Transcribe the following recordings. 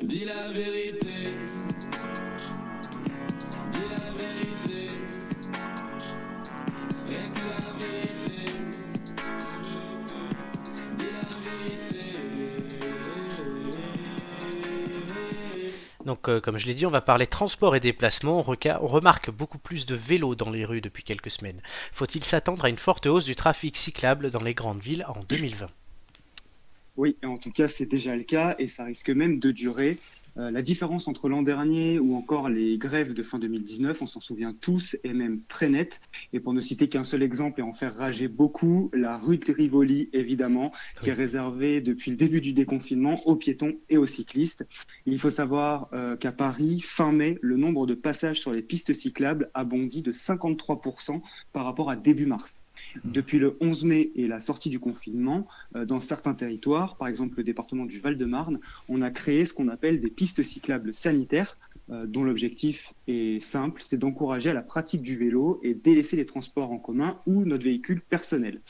Dis la vérité, dis la vérité, rien que la vérité, dis la vérité. Donc, comme je l'ai dit, on va parler transport et déplacement. On remarque beaucoup plus de vélos dans les rues depuis quelques semaines. Faut-il s'attendre à une forte hausse du trafic cyclable dans les grandes villes en 2020? Oui, en tout cas, c'est déjà le cas et ça risque même de durer. La différence entre l'an dernier ou encore les grèves de fin 2019, on s'en souvient tous, est même très nette. Et pour ne citer qu'un seul exemple et en faire rager beaucoup, la rue de Rivoli, évidemment, qui est Oui. réservée depuis le début du déconfinement aux piétons et aux cyclistes. Il faut savoir qu'à Paris, fin mai, le nombre de passages sur les pistes cyclables a bondi de 53% par rapport à début mars. Depuis le 11 mai et la sortie du confinement, dans certains territoires, par exemple le département du Val-de-Marne, on a créé ce qu'on appelle des pistes cyclables sanitaires, dont l'objectif est simple, c'est d'encourager à la pratique du vélo et délaisser les transports en commun ou notre véhicule personnel.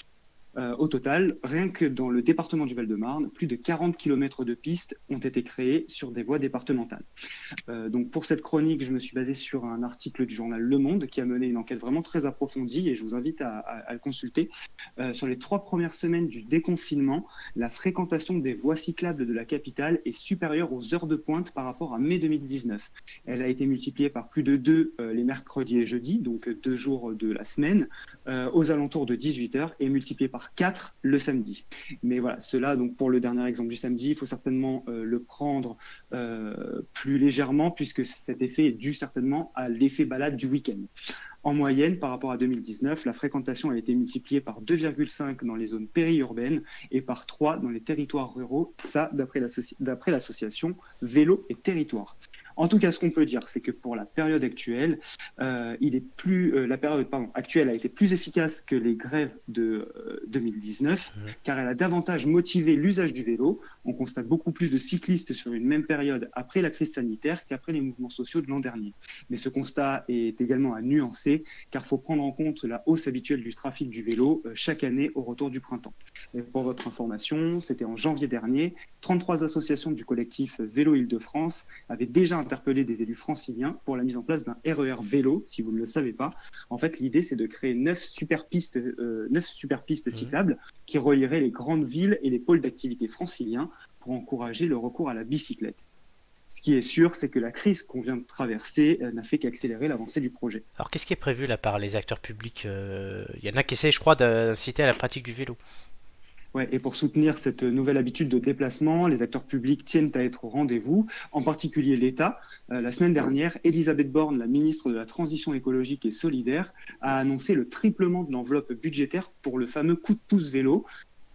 Au total, rien que dans le département du Val-de-Marne, plus de 40 km de pistes ont été créées sur des voies départementales. Donc pour cette chronique, je me suis basé sur un article du journal Le Monde qui a mené une enquête vraiment très approfondie et je vous invite à le consulter. Sur les 3 premières semaines du déconfinement, la fréquentation des voies cyclables de la capitale est supérieure aux heures de pointe par rapport à mai 2019. Elle a été multipliée par plus de 2 les mercredis et jeudis, donc 2 jours de la semaine, aux alentours de 18 heures et multipliée par 4 le samedi. Mais voilà, cela, donc pour le dernier exemple du samedi, il faut certainement le prendre plus légèrement puisque cet effet est dû certainement à l'effet balade du week-end. En moyenne, par rapport à 2019, la fréquentation a été multipliée par 2,5 dans les zones périurbaines et par 3 dans les territoires ruraux, ça d'après l'association Vélo et Territoire. En tout cas, ce qu'on peut dire, c'est que pour la période actuelle, la période actuelle a été plus efficace que les grèves de 2019, car elle a davantage motivé l'usage du vélo. On constate beaucoup plus de cyclistes sur une même période après la crise sanitaire qu'après les mouvements sociaux de l'an dernier. Mais ce constat est également à nuancer, car il faut prendre en compte la hausse habituelle du trafic du vélo chaque année au retour du printemps. Et pour votre information, c'était en janvier dernier, 33 associations du collectif Vélo Île-de-France avaient déjà interpellé des élus franciliens pour la mise en place d'un RER vélo, si vous ne le savez pas. En fait, l'idée, c'est de créer 9 super pistes cyclables qui relieraient les grandes villes et les pôles d'activité franciliens pour encourager le recours à la bicyclette. Ce qui est sûr, c'est que la crise qu'on vient de traverser n'a fait qu'accélérer l'avancée du projet. Alors, qu'est-ce qui est prévu là par les acteurs publics? Il y en a qui essaient, je crois, d'inciter à la pratique du vélo. Ouais, et pour soutenir cette nouvelle habitude de déplacement, les acteurs publics tiennent à être au rendez-vous, en particulier l'État. La semaine dernière, Elisabeth Borne, la ministre de la Transition écologique et solidaire, a annoncé le triplement de l'enveloppe budgétaire pour le fameux coup de pouce vélo.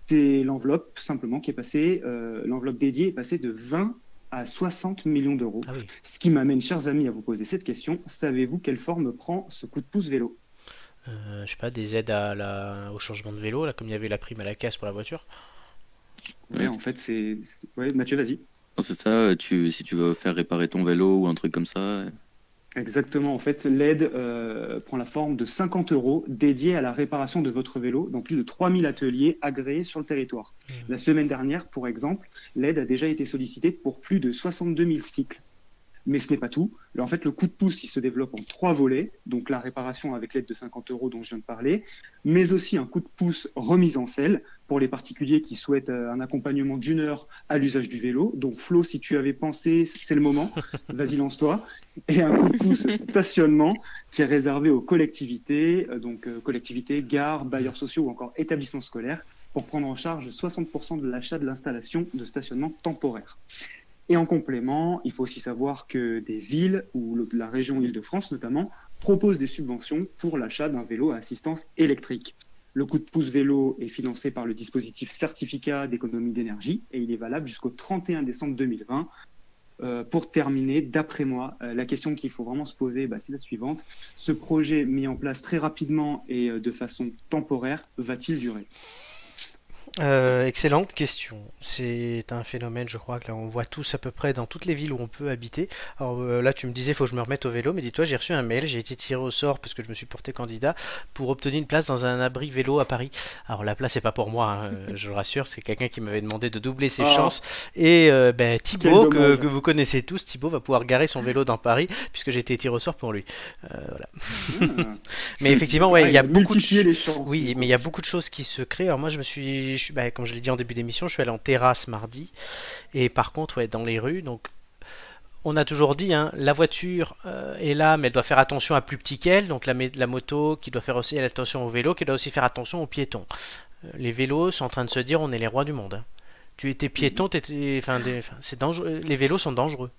C'est l'enveloppe simplement qui est passée, l'enveloppe dédiée est passée de 20 à 60 millions d'euros. Ah oui. Ce qui m'amène, chers amis, à vous poser cette question. Savez-vous quelle forme prend ce coup de pouce vélo? Je sais pas, des aides au changement de vélo, là, comme il y avait la prime à la casse pour la voiture. Ouais, Ouais, en fait, Ouais, Mathieu, vas-y. non, c'est ça, si tu veux faire réparer ton vélo ou un truc comme ça. Exactement. En fait, l'aide prend la forme de 50 euros dédiés à la réparation de votre vélo dans plus de 3000 ateliers agréés sur le territoire. La semaine dernière, pour exemple, l'aide a déjà été sollicitée pour plus de 62 000 cycles. Mais ce n'est pas tout. En fait, le coup de pouce, il se développe en 3 volets. Donc la réparation avec l'aide de 50 euros dont je viens de parler, mais aussi un coup de pouce remise en selle pour les particuliers qui souhaitent un accompagnement d'1 heure à l'usage du vélo. Donc Flo, si tu avais pensé, c'est le moment. Vas-y, lance-toi. Et un coup de pouce stationnement qui est réservé aux collectivités, collectivités, gares, bailleurs sociaux ou encore établissements scolaires, pour prendre en charge 60% de l'achat de l'installation de stationnement temporaire. Et en complément, il faut aussi savoir que des villes, ou la région Île-de-France notamment, proposent des subventions pour l'achat d'un vélo à assistance électrique. Le coup de pouce vélo est financé par le dispositif certificat d'économie d'énergie et il est valable jusqu'au 31 décembre 2020. Pour terminer, d'après moi, la question qu'il faut vraiment se poser, c'est la suivante. Ce projet mis en place très rapidement et de façon temporaire, va-t-il durer? Excellente question. C'est un phénomène, je crois, que là on voit tous à peu près dans toutes les villes où on peut habiter. Alors là, tu me disais, faut que je me remette au vélo, mais dis-toi, j'ai reçu un mail, j'ai été tiré au sort parce que je me suis porté candidat pour obtenir une place dans un abri vélo à Paris. Alors la place c'est pas pour moi, hein, je le rassure, c'est quelqu'un qui m'avait demandé de doubler ses Ah, chances. Et quel Thibaut, dommage. que vous connaissez tous, Thibaut va pouvoir garer son vélo dans Paris puisque j'ai été tiré au sort pour lui. Voilà. Ah. Mais effectivement, ouais, Ah, il y il a a beaucoup de multiplié les chances, du oui, mais il coup. y a beaucoup de choses qui se créent. Alors moi, comme je l'ai dit en début d'émission, je suis allé en terrasse mardi. Et par contre, ouais, dans les rues, donc on a toujours dit, hein, la voiture est là, mais elle doit faire attention à plus petit qu'elle. Donc la moto qui doit faire aussi attention au vélo, qui doit aussi faire attention aux piétons. Les vélos sont en train de se dire, on est les rois du monde, hein. Tu étais piéton, c'est dangereux. Les vélos sont dangereux.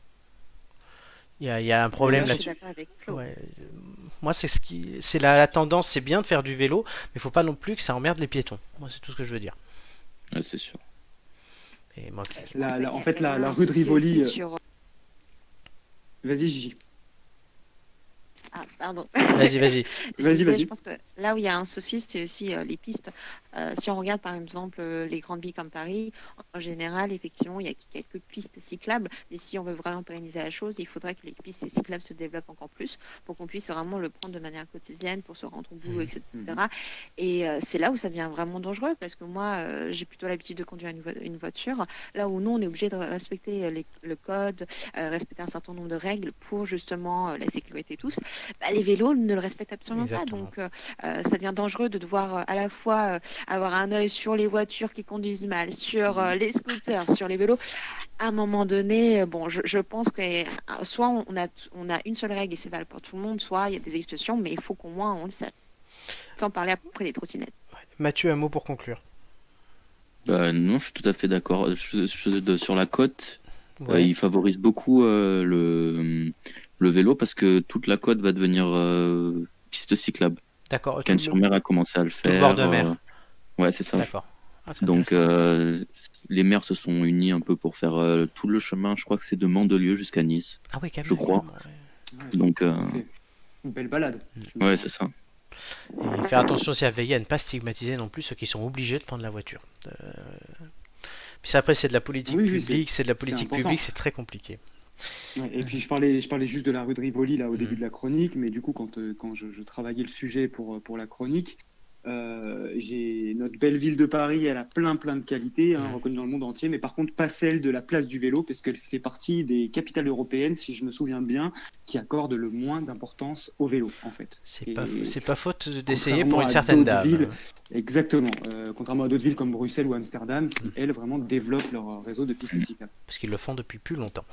Il y a un Et problème là, Je suis là-dessus. d'accord avec Flo. Ouais, moi, c'est la tendance, c'est bien de faire du vélo, mais il faut pas non plus que ça emmerde les piétons. Moi, c'est tout ce que je veux dire. Ouais, c'est sûr. Et moi, En fait, Il y a la un rue de souci Rivoli. aussi sur. Vas-y, Gigi. Ah, pardon. vas-y, vas-y. Je Vas-y, disais, je vas-y. pense que là où il y a un souci, c'est aussi les pistes. Si on regarde par exemple les grandes villes comme Paris, en général, effectivement, il y a quelques pistes cyclables. Et si on veut vraiment pérenniser la chose, il faudrait que les pistes cyclables se développent encore plus pour qu'on puisse vraiment le prendre de manière quotidienne pour se rendre au boulot, etc. Mhm. Et c'est là où ça devient vraiment dangereux parce que moi, j'ai plutôt l'habitude de conduire une voiture. Là où nous, on est obligé de respecter le code, respecter un certain nombre de règles pour justement la sécurité et tous. Bah, les vélos ne le respectent absolument pas. Exactement. Donc, ça devient dangereux de devoir à la fois avoir un œil sur les voitures qui conduisent mal, sur les scooters, sur les vélos. À un moment donné, bon, je pense que soit on a une seule règle et c'est valable pour tout le monde, soit il y a des exceptions, mais il faut qu'au moins on le sache. Sans parler après des trottinettes. Mathieu, un mot pour conclure. Bah, non, je suis tout à fait d'accord. Sur la côte, Ouais, il favorise beaucoup le vélo parce que toute la côte va devenir piste cyclable. d'accord. Cannes-sur-Mer a commencé à le Tout le bord de faire. mer. Ouais, c'est ça. D'accord. Ah, c'est Donc, intéressant. les maires se sont unis un peu pour faire tout le chemin. Je crois que c'est de Mandelieu jusqu'à Nice. Ah oui, quand je même. crois. Ouais, Donc, ça fait une belle balade. ouais, c'est ça. Et faire attention aussi à veiller à ne pas stigmatiser non plus ceux qui sont obligés de prendre la voiture. Puis ça, après, c'est de la politique Oui, oui, publique, c'est de la c'est politique important. publique, c'est très compliqué. Ouais, et puis je parlais juste de la rue de Rivoli là au début Mhm. de la chronique, mais du coup quand je travaillais le sujet pour la chronique, notre belle ville de Paris, elle a plein de qualités, hein, Mhm. reconnues dans le monde entier, mais par contre pas celle de la place du vélo, parce qu'elle fait partie des capitales européennes, si je me souviens bien, qui accordent le moins d'importance au vélo en fait. C'est Et pas faute d'essayer pour contrairement une à certaine d'autres dame. villes, exactement, contrairement à d'autres villes comme Bruxelles ou Amsterdam, qui Mhm. elles vraiment développent leur réseau de pistes cyclables. Parce qu'ils le font depuis plus longtemps.